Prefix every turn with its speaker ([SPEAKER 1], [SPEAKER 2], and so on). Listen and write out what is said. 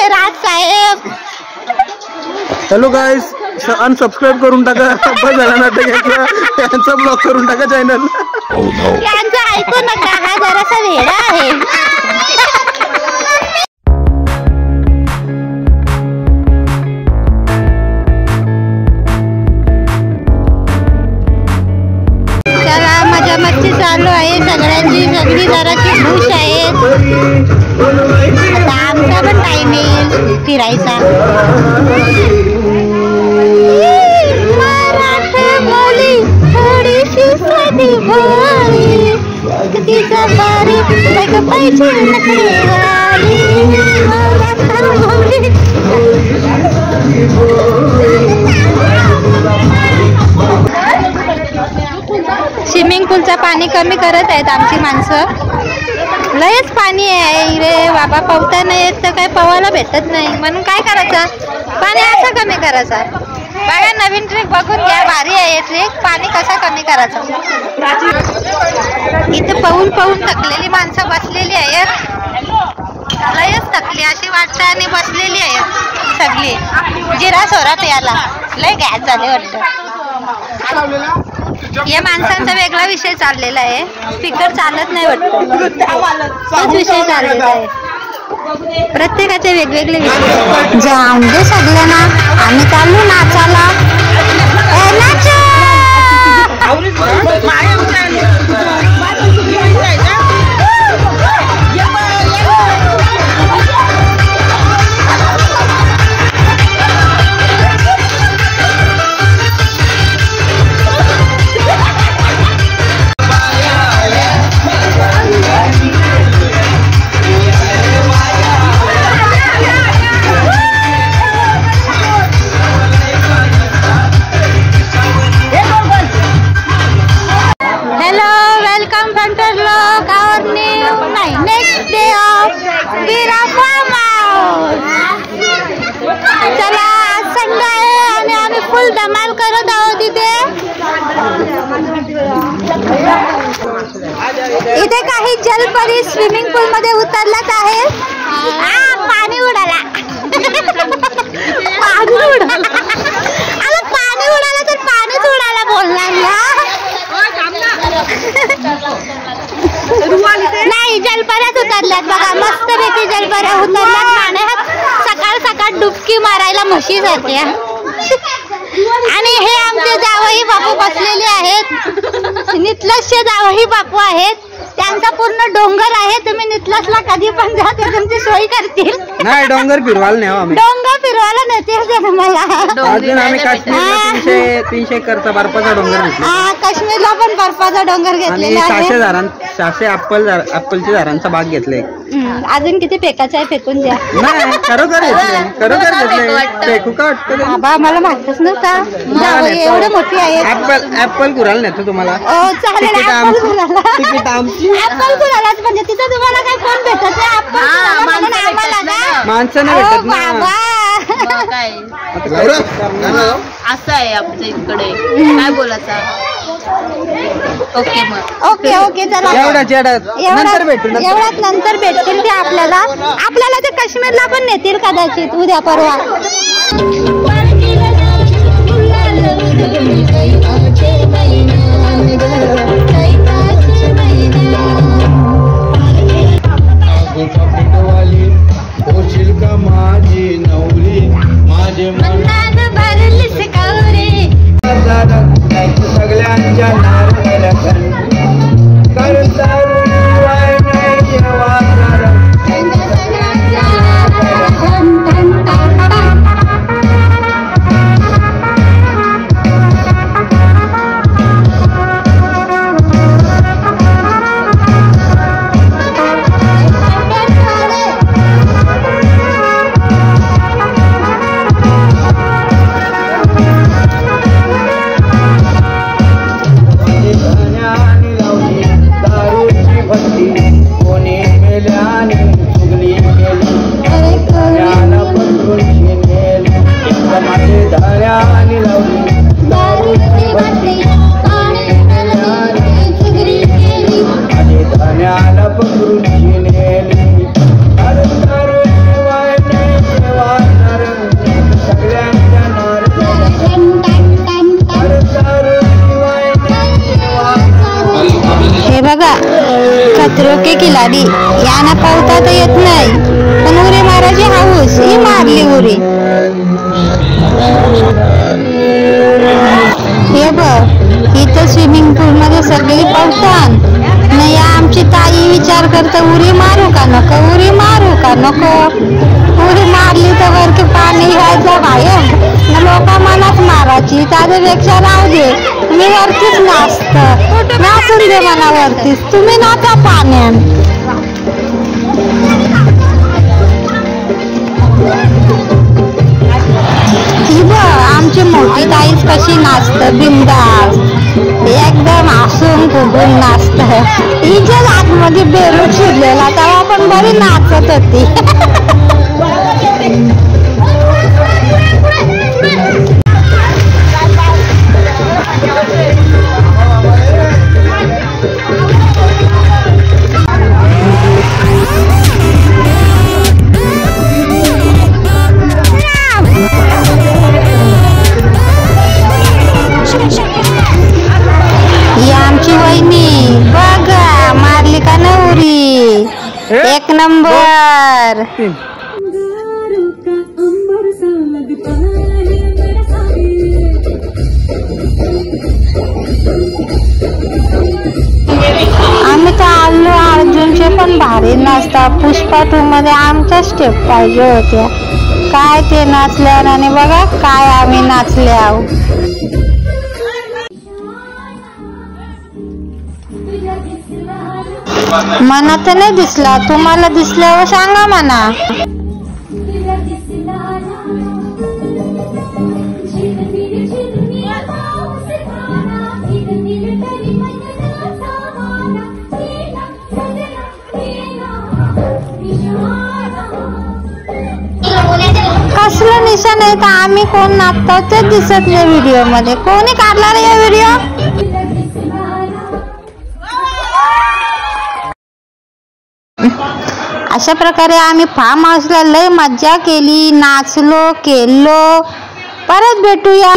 [SPEAKER 1] आमचे राज साहेब.
[SPEAKER 2] हॅलो गाईस, अनसबस्क्राईब करून टाका. बस झाला नाटक यांचा ब्लॉक करून टाका चॅनल.
[SPEAKER 1] यांचं ऐकू नका, हा जरासा वेडा आहे. चला मजा मस्ती चालू आहे सगळ्यांची. सगळी जराशी खुश आहेत. आता आमचा पण टाइम येईल फिरायचा. बोली थोडीशी साधी बोली तिचा बारी पाहिजे नखरेवाली. स्विमिंग पूलचं पाणी कमी करत आहेत आमची माणसं. लयच पाणी आहे रे बाबा, पवता नाही येत तर काय पवायला भेटत नाही. म्हणून काय करायचं, पाणी असं कमी करायचं. बघा नवीन ट्रिक बघून घ्या, भारी आहे ट्रिक. पाणी कसा कमी करायचं. इथे पाहून पाहून थकलेली माणसं बसलेली आहेत. लयच थकली अशी वाटतं आणि बसलेली आहेत सगळी. जिरा सोरात याला लय गॅस झाले वाटतं. या माणसांचा वेगळा विषय चाललेला आहे. स्पीकर चालत नाही वाटतं, तोच विषय चाललेला आहे. प्रत्येकाचे वेगवेगळे विषय. जाऊन दे सगळ्यांना, आम्ही चालू नाचाला. धमाल करत आहोत इथे काही जलपरी स्विमिंग पूल मध्ये उतरलाच आहे. पाणी उडाला. पाणी उडाला. अरे पाणी उडाला तर पाणीच उडाला बोलणार नाही. जलपऱ्याच उतरल्यात बघा, मस्तपैकी जलपऱ्या उतरल्यात पाण्यात. सकाळ सकाळ डुबकी मारायला म्हशी सारख्या. आणि हे आमचे जावई बापू बसलेले आहेत. नितलसचे जावई बापू आहेत. त्यांचा पूर्ण डोंगर आहे. तुम्ही नितलसला कधी पण जा, ते तुमची सोय करतील.
[SPEAKER 2] नाही डोंगर फिरवायला नाही आम्ही.
[SPEAKER 1] डोंगर फिरवायला नेते मला.
[SPEAKER 2] अजून आम्ही काश्मीरला 300 एकरचा बर्फाचा डोंगर घेतला.
[SPEAKER 1] काश्मीरला पण बर्फाचा डोंगर घेतलेला आहे.
[SPEAKER 2] 600 ऍपलच्या झाडांचा बाग घेतलाय.
[SPEAKER 1] अजून किती फेकायचं आहे फेकून द्या.
[SPEAKER 2] नाही खरोखर घेतलंय. फेकू का वाटतं
[SPEAKER 1] बाबा, मला माहितच नव्हता. जावई एवढे मोठी आहे.
[SPEAKER 2] ऍपल कुरायला नेतो तुम्हाला.
[SPEAKER 1] चालेल. ऍपल कुरायला म्हणजे तिथं तुम्हाला काय कोण भेटत नाही.
[SPEAKER 2] माणसं नाही भेटत ना.
[SPEAKER 3] असं आहे आमच्या इकडे. काय बोलायचं. ओके मग
[SPEAKER 1] ओके चला.
[SPEAKER 2] नंतर भेटू.
[SPEAKER 1] एवढ्यात नंतर भेटतील ते आपल्याला ते काश्मीरला पण नेतील कदाचित उद्या परवा.
[SPEAKER 4] माझी नवरी माझे
[SPEAKER 1] मनात भरलीस कवरे
[SPEAKER 4] सगळ्यांच्या नारळाला
[SPEAKER 1] ओके खिलाडी, यांना पळता तर येत नाही पण उरी मारायची हाऊस, ही मारली उरी. हे बघ इथं स्विमिंग पूल मध्ये सगळी पळतात नाही. आमची ताई विचार करते उरी मारू का नको, उरी मारू का नको. उरी मारली तर वरती पाणी घ्यायचं बाहेर, लोक मनात मारायची, त्याच्यापेक्षा राहू दे मी वरतीच नाचून दे मला वरतीच, तुम्ही नाचा पाण्यात. आमची मोठी ताईच कशी नाचत बिंदास, एकदम हसून फुगून नाचत. हिच्या आतमध्ये बेरूट शिरलेला तेव्हा पण बरी नाचत होती. बघा मारली का ना उरी, एक नंबर. आम्ही तर आलो अर्जुनचे पण भारी नाचता. पुष्पा 2 मध्ये आमच्या स्टेप पाहिजे होत्या, काय ते नाचल्या आणि बघा काय आम्ही नाचले आहो. मना तर नाही दिसला, तुम्हाला दिसल्यावर सांगा म्हणा. कसलं निशाण आहे तर आम्ही कोण नाचतो ते दिसत नाही व्हिडिओ मध्ये. कोणी काढला रे व्हिडिओ? अशा प्रकारे आम्ही फार्म हाऊसला लय मज्जा केली, नाचलो केलो. परत भेटूया.